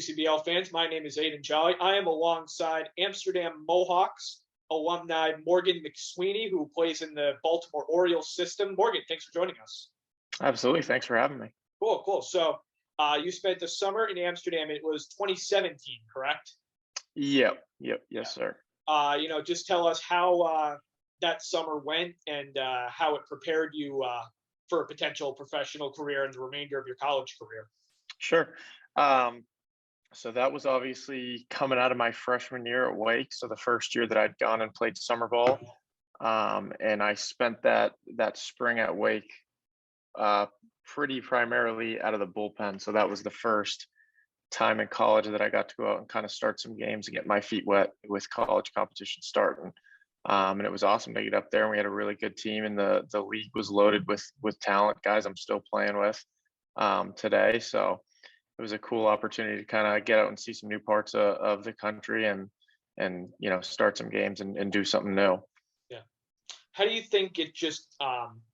PGCBL fans. My name is Aidan Joly. I am alongside Amsterdam Mohawks alumni Morgan McSweeney, who plays in the Baltimore Orioles system. Morgan, thanks for joining us. Absolutely. Thanks for having me. Cool. So you spent the summer in Amsterdam. It was 2017, correct? Yep. Yes, sir. Just tell us how that summer went and how it prepared you for a potential professional career and the remainder of your college career. Sure. So that was obviously coming out of my freshman year at Wake. So the first year that I'd gone and played summer ball. And I spent that spring at Wake pretty primarily out of the bullpen. So that was the first time in college that I got to go out and kind of start some games and get my feet wet with college competition starting. And it was awesome to get up there. And we had a really good team, and the league was loaded with talent, guys I'm still playing with today. So it was a cool opportunity to kind of get out and see some new parts of the country and start some games and do something new. Yeah. How do you think it just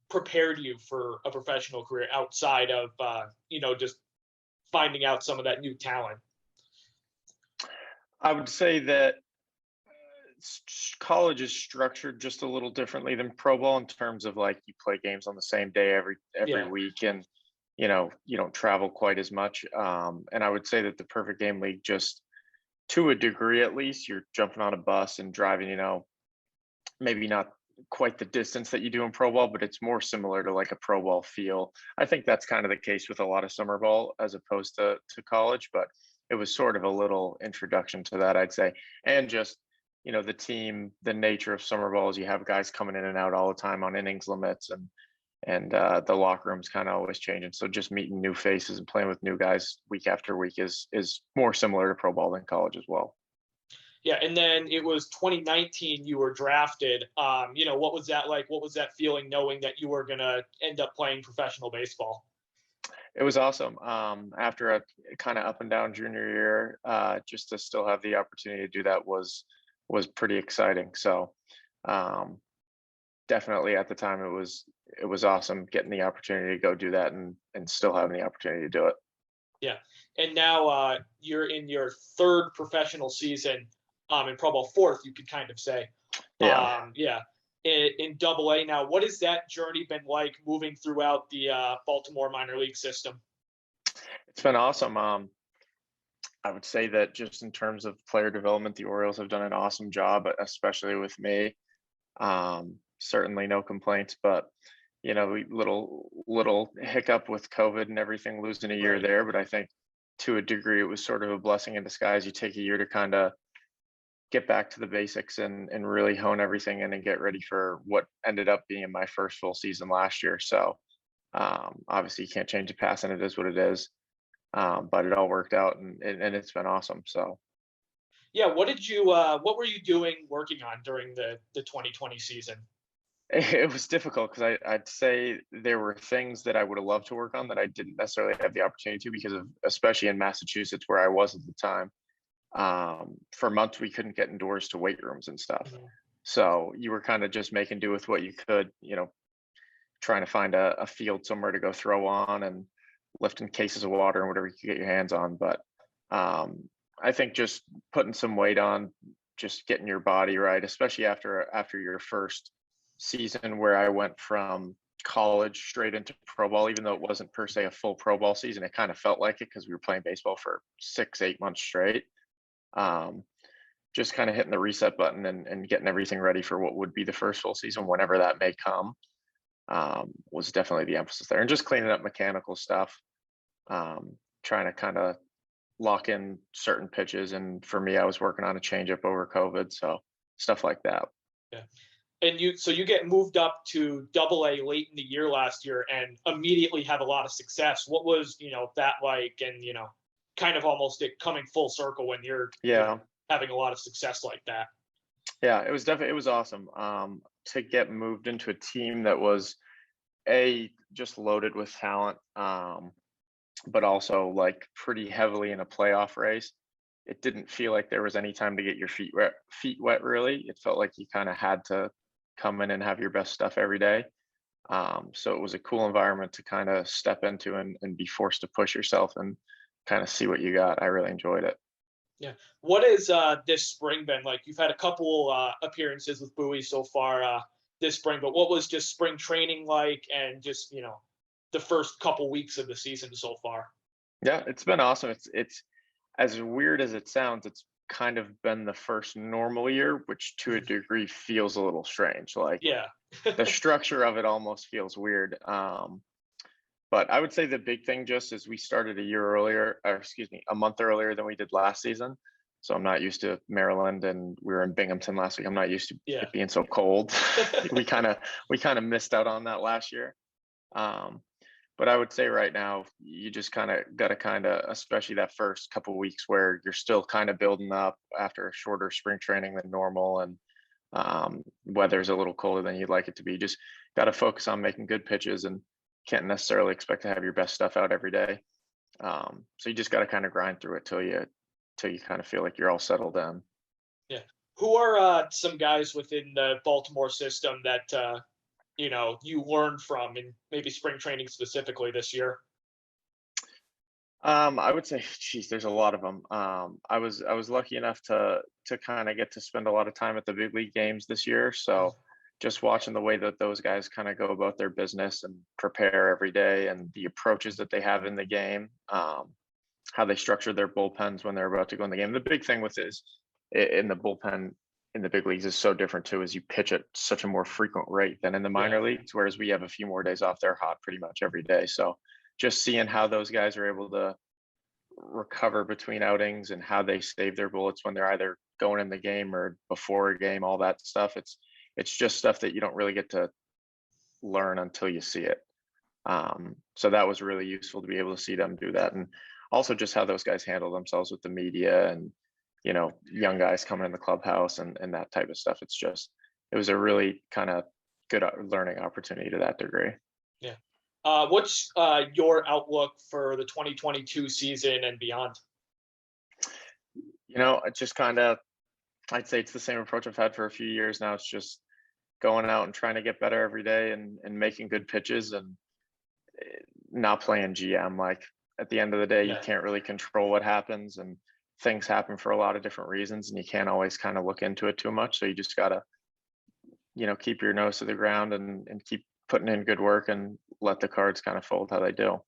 prepared you for a professional career outside of just finding out some of that new talent? I would say that college is structured just a little differently than pro ball in terms of, like, you play games on the same day every week, and you don't travel quite as much. And I would say that the Perfect Game League, just to a degree at least, you're jumping on a bus and driving, maybe not quite the distance that you do in pro ball, but it's more similar to like a pro ball feel. I think that's kind of the case with a lot of summer ball as opposed to college, but it was sort of a little introduction to that, I'd say. And just, the team, the nature of summer ball is you have guys coming in and out all the time on innings limits, and the locker room's kind of always changing. So just meeting new faces and playing with new guys week after week is more similar to pro ball than college as well. Yeah, and then it was 2019 you were drafted. What was that like? What was that feeling knowing that you were going to end up playing professional baseball? It was awesome. After a kind of up and down junior year, just to still have the opportunity to do that was pretty exciting. So definitely at the time it was awesome getting the opportunity to go do that and still having the opportunity to do it. Yeah. And now you're in your third professional season in pro ball, fourth, you could kind of say. Yeah. In Double A now. What has that journey been like moving throughout the Baltimore minor league system? It's been awesome. I would say that just in terms of player development, the Orioles have done an awesome job, especially with me. Certainly no complaints, but little hiccup with COVID and everything, losing a year Right. there. But I think to a degree, it was sort of a blessing in disguise. You take a year to kind of get back to the basics and really hone everything in and get ready for what ended up being my first full season last year. So obviously you can't change the past, and it is what it is. But it all worked out, and it's been awesome. So Yeah, what were you doing working on during the 2020 season? it was difficult because I'd say there were things that I would have loved to work on that I didn't necessarily have the opportunity to because of, especially in Massachusetts where I was at the time. For months we couldn't get indoors to weight rooms and stuff. Mhm. So you were kind of just making do with what you could, trying to find a field somewhere to go throw on and lifting cases of water and whatever you could get your hands on. But I think just putting some weight on, just getting your body right, especially after your first season where I went from college straight into pro ball, even though it wasn't per se a full pro ball season, it kind of felt like it because we were playing baseball for 6-8 months straight. Just kind of hitting the reset button and getting everything ready for what would be the first full season, whenever that may come, was definitely the emphasis there. And just cleaning up mechanical stuff, trying to kind of lock in certain pitches. And for me, I was working on a changeup over COVID, so stuff like that. Yeah. And you get moved up to Double A late in the year last year and immediately have a lot of success. What was, that like, and, kind of almost it coming full circle when you're having a lot of success like that? Yeah, it was awesome to get moved into a team that was just loaded with talent, but also like pretty heavily in a playoff race. It didn't feel like there was any time to get your feet wet really. It felt like you kind of had to come in and have your best stuff every day. So it was a cool environment to kind of step into and be forced to push yourself and kind of see what you got. I really enjoyed it. Yeah. What is this spring been like? You've had a couple appearances with Bowie so far this spring, but what was just spring training like, and just the first couple weeks of the season so far? Yeah, it's been awesome. It's as weird as it sounds, it's kind of been the first normal year, which to a degree feels a little strange. Like Yeah. the structure of it almost feels weird. But I would say the big thing just is we started a year earlier, or excuse me, a month earlier than we did last season. So I'm not used to Maryland, and we were in Binghamton last week. I'm not used to Yeah. it being so cold. we kind of missed out on that last year. Um, but I would say right now you just kind of got to especially that first couple of weeks where you're still kind of building up after a shorter spring training than normal, and weather's a little colder than you'd like it to be. Just got to focus on making good pitches, and can't necessarily expect to have your best stuff out every day. So you just got to kind of grind through it till you kind of feel like you're all settled in. Yeah. Who are some guys within the Baltimore system that you learned from in maybe spring training specifically this year? I would say, geez, there's a lot of them. I was lucky enough to kind of get to spend a lot of time at the big league games this year. So just watching the way that those guys kind of go about their business and prepare every day, and the approaches that they have in the game, how they structure their bullpens when they're about to go in the game. The big thing with is in the bullpen in the big leagues is so different too, is you pitch at such a more frequent rate than in the minor leagues, whereas we have a few more days off. They're hot pretty much every day. So just seeing how those guys are able to recover between outings and how they save their bullets when they're either going in the game or before a game, all that stuff. It's just stuff that you don't really get to learn until you see it. So that was really useful to be able to see them do that. And also just how those guys handle themselves with the media and, young guys coming in the clubhouse and that type of stuff. It was a really kind of good learning opportunity to that degree. Yeah. What's your outlook for the 2022 season and beyond? It's just I'd say it's the same approach I've had for a few years now. It's just going out and trying to get better every day and making good pitches and not playing GM. Like at the end of the day, you can't really control what happens, and things happen for a lot of different reasons, and you can't always kind of look into it too much. So you just gotta, keep your nose to the ground and keep putting in good work and let the cards kind of fold how they do.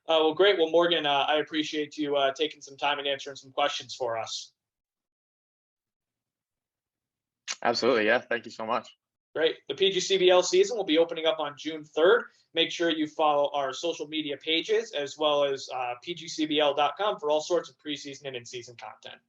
Well, great. Well, Morgan, I appreciate you taking some time and answering some questions for us. Absolutely. Yeah. Thank you so much. Great. The PGCBL season will be opening up on June 3rd. Make sure you follow our social media pages as well as pgcbl.com for all sorts of preseason and in-season content.